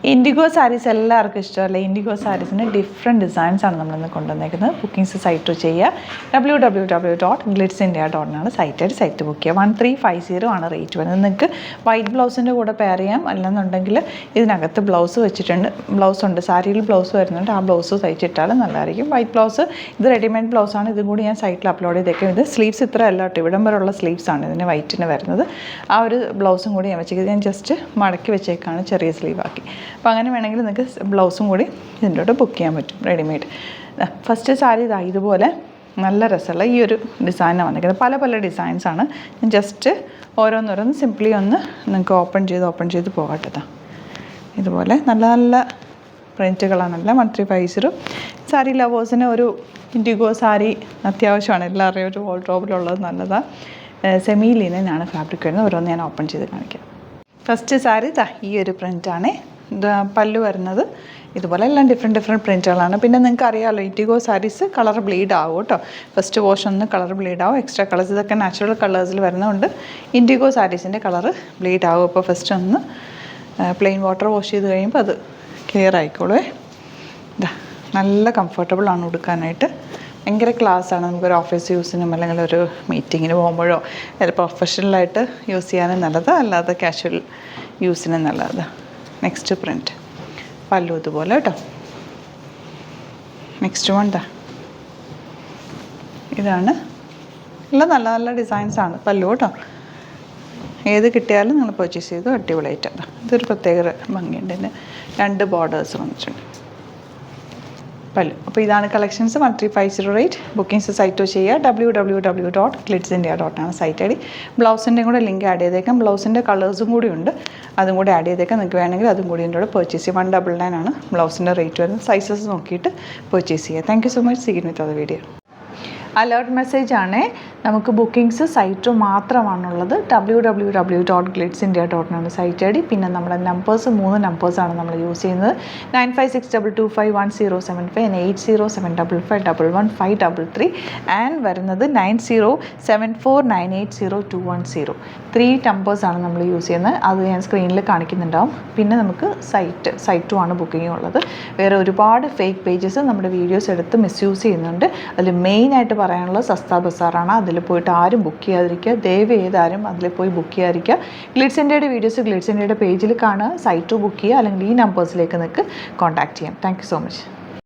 IndiGo saris എല്ലാവർക്കും ഇഷ്ടമല്ല. IndiGo സാരീസിന് different ഡിസൈൻസാണ് നമ്മളിന്ന് കൊണ്ടുവന്നേക്കുന്നത്. ബുക്കിംഗ്സ് സൈറ്റ് ചെയ്യുക www.glitzindia.com സൈറ്റ് ബുക്ക് ചെയ്യുക. 1350 ആണ് റേറ്റ് വരുന്നത്. നിങ്ങൾക്ക് വൈറ്റ് ബ്ലൗസിൻ്റെ കൂടെ പെയർ ചെയ്യാം. അല്ലെന്നുണ്ടെങ്കിൽ ഇതിനകത്ത് ബ്ലൗസ് വെച്ചിട്ടുണ്ട്, ബ്ലൗസ് ഉണ്ട്, സാരിയിൽ ബ്ലൗസ് വരുന്നുണ്ട്, ആ ബ്ലൗസ് തയ്ച്ചിട്ടാലും നല്ലതായിരിക്കും. വൈറ്റ് ബ്ലൗസ് ഇത് റെഡിമെയ്ഡ് ബ്ലൗസാണ്. ഇതും കൂടി ഞാൻ സൈറ്റിൽ അപ്ലോഡ് ചെയ്തേക്കും. ഇത് സ്ലീവ്സ് ഇത്ര അല്ല കേട്ടോ, ഇവിടം വരെയുള്ള സ്ലീവ്സാണ് ഇതിന് വൈറ്റിന് വരുന്നത്. ആ ഒരു ബ്ലൗസും കൂടി ഞാൻ വെച്ചേക്കുന്നത് ഞാൻ ജസ്റ്റ് മടക്കി വെച്ചേക്കാണ്, ചെറിയ സ്ലീവാക്കി. അപ്പോൾ അങ്ങനെ വേണമെങ്കിൽ നിങ്ങൾക്ക് ബ്ലൗസും കൂടി ഇതിൻ്റെ കൂടെ ബുക്ക് ചെയ്യാൻ പറ്റും റെഡിമെയ്ഡ്. ഫസ്റ്റ് സാരി ഇതാ ഇതുപോലെ നല്ല രസമുള്ള ഈ ഒരു ഡിസൈനാണ് വന്നിരിക്കുന്നത്. പല പല ഡിസൈൻസാണ്. ഞാൻ ജസ്റ്റ് ഓരോന്നോരോന്ന് സിംപ്ലി ഒന്ന് നിങ്ങൾക്ക് ഓപ്പൺ ചെയ്ത് പോകട്ടെ. ഇതുപോലെ നല്ല നല്ല പ്രിൻറ്റുകളാണല്ലോ. 1350 സാരി ലവേഴ്സിന് ഒരു ഇൻഡിഗോ സാരി അത്യാവശ്യമാണ്. എല്ലാവരുടെയും ഒരു വാൾഡ്രോബിലുള്ളത് നല്ലതാണ്. സെമി ലിനനാണ് ഫാബ്രിക് വരുന്നത്. ഓരോന്ന് ഞാൻ ഓപ്പൺ ചെയ്ത് കാണിക്കാം. ഫസ്റ്റ് സാരി ഈ ഒരു പ്രിൻ്റാണ്. പല്ലു വരുന്നത് ഇതുപോലെ എല്ലാം ഡിഫറെൻറ്റ് പ്രിൻറ്റുകളാണ്. പിന്നെ നിങ്ങൾക്ക് അറിയാമല്ലോ ഇൻഡിഗോ സാരീസ് കളർ ബ്ലീഡ് ആവും കേട്ടോ. ഫസ്റ്റ് വാഷ് ഒന്ന് കളർ ബ്ലീഡ് ആവും. എക്സ്ട്രാ കളേഴ്സ് ഇതൊക്കെ നാച്ചുറൽ കളേഴ്സിൽ വരുന്നതുകൊണ്ട് ഇൻഡിഗോ സാരീസിൻ്റെ കളർ ബ്ലീഡ് ആവും. അപ്പോൾ ഫസ്റ്റ് ഒന്ന് പ്ലെയിൻ വാട്ടർ വാഷ് ചെയ്ത് കഴിയുമ്പോൾ അത് ക്ലിയർ ആയിക്കോളൂ. നല്ല കംഫർട്ടബിളാണ് ഉടുക്കാനായിട്ട്. ഭയങ്കര ക്ലാസ്സാണ്. നമുക്കൊരു ഓഫീസ് യൂസിനും അല്ലെങ്കിൽ ഒരു മീറ്റിങ്ങിന് പോകുമ്പോഴോ അല്ലെങ്കിൽ പ്രൊഫഷണലായിട്ട് യൂസ് ചെയ്യാനും നല്ലത്, അല്ലാതെ കാഷ്വൽ യൂസിനും നല്ലത്. നെക്സ്റ്റ് പ്രിൻറ്റ് പല്ലു ഇതുപോലെ കേട്ടോ. നെക്സ്റ്റ് വൺ ഇതാണ്. എല്ലാം നല്ല നല്ല ഡിസൈൻസാണ്. പല്ലു കേട്ടോ. ഏത് കിട്ടിയാലും നിങ്ങൾ പർച്ചേസ് ചെയ്തു അടിപൊളിയായിട്ടാണ്. ഇതൊരു പ്രത്യേക ഭംഗിയുണ്ട്. ഇതിന് 2 ബോർഡേഴ്സ് വന്നിട്ടുണ്ട് പല്ലു. അപ്പോൾ ഇതാണ് കളക്ഷൻസ്. 1350 റേറ്റ്. ബുക്കിംഗ്സ് സൈറ്റ് ചെയ്യുക www.glitzindia.com സൈറ്റ് ഐ ഡി. ബ്ലൗസിൻ്റെ കൂടെ ലിങ്ക് ആഡ് ചെയ്തേക്കാം. ബ്ലൗസിൻ്റെ കളേഴ്സും കൂടി ഉണ്ട്, അതും കൂടി ആഡ് ചെയ്തേക്കാം. നിങ്ങൾക്ക് വേണമെങ്കിൽ അതും കൂടി എൻ്റെ കൂടെ പർച്ചേസ് ചെയ്യുക. 199 ആണ് ബ്ലൗസിൻ്റെ റേറ്റ് വരുന്നത്. സൈസസ് നോക്കിയിട്ട് പർച്ചേസ് ചെയ്യുക. Thank you so much. See you with other video. Alert message ആണ്. നമുക്ക് ബുക്കിംഗ്സ് സൈറ്റ് മാത്രമാണുള്ളത്. www.glitzindia.com site I D. പിന്നെ നമ്മുടെ നമ്പേഴ്സ് 3 നമ്പേഴ്സാണ് നമ്മൾ യൂസ് ചെയ്യുന്നത്. 9562251075 and 8075551153 ആൻഡ് വരുന്നത് 9074980210. 3 നമ്പേഴ്സാണ് നമ്മൾ യൂസ് ചെയ്യുന്നത്. അത് ഞാൻ സ്ക്രീനിൽ കാണിക്കുന്നുണ്ടാവും. പിന്നെ നമുക്ക് സൈറ്റും ആണ് ബുക്കിംഗ് ഉള്ളത്. വേറെ ഒരുപാട് ഫേക്ക് പേജസ് നമ്മുടെ വീഡിയോസ് എടുത്ത് മിസ്യൂസ് ചെയ്യുന്നുണ്ട്. അതിൽ മെയിനായിട്ട് പറയാനുള്ളത് സസ്ത ബസാറാണ്. അതിൽ പോയിട്ട് ആരും ബുക്ക് ചെയ്യാതിരിക്കുക. ദയവ് ചെയ്താരും അതിൽ പോയി ബുക്ക് ചെയ്യാതിരിക്കുക. ഗ്ലിറ്റ്സ് ഇന്ത്യയുടെ വീഡിയോസ് ഗ്ലിറ്റ്സ് ഇന്ത്യയുടെ പേജിൽ കാണുക, സൈറ്റ് ബുക്ക് ചെയ്യുക, അല്ലെങ്കിൽ ഈ നമ്പേഴ്സിലേക്ക് നിങ്ങൾക്ക് കോൺടാക്ട് ചെയ്യാം. Thank you so much.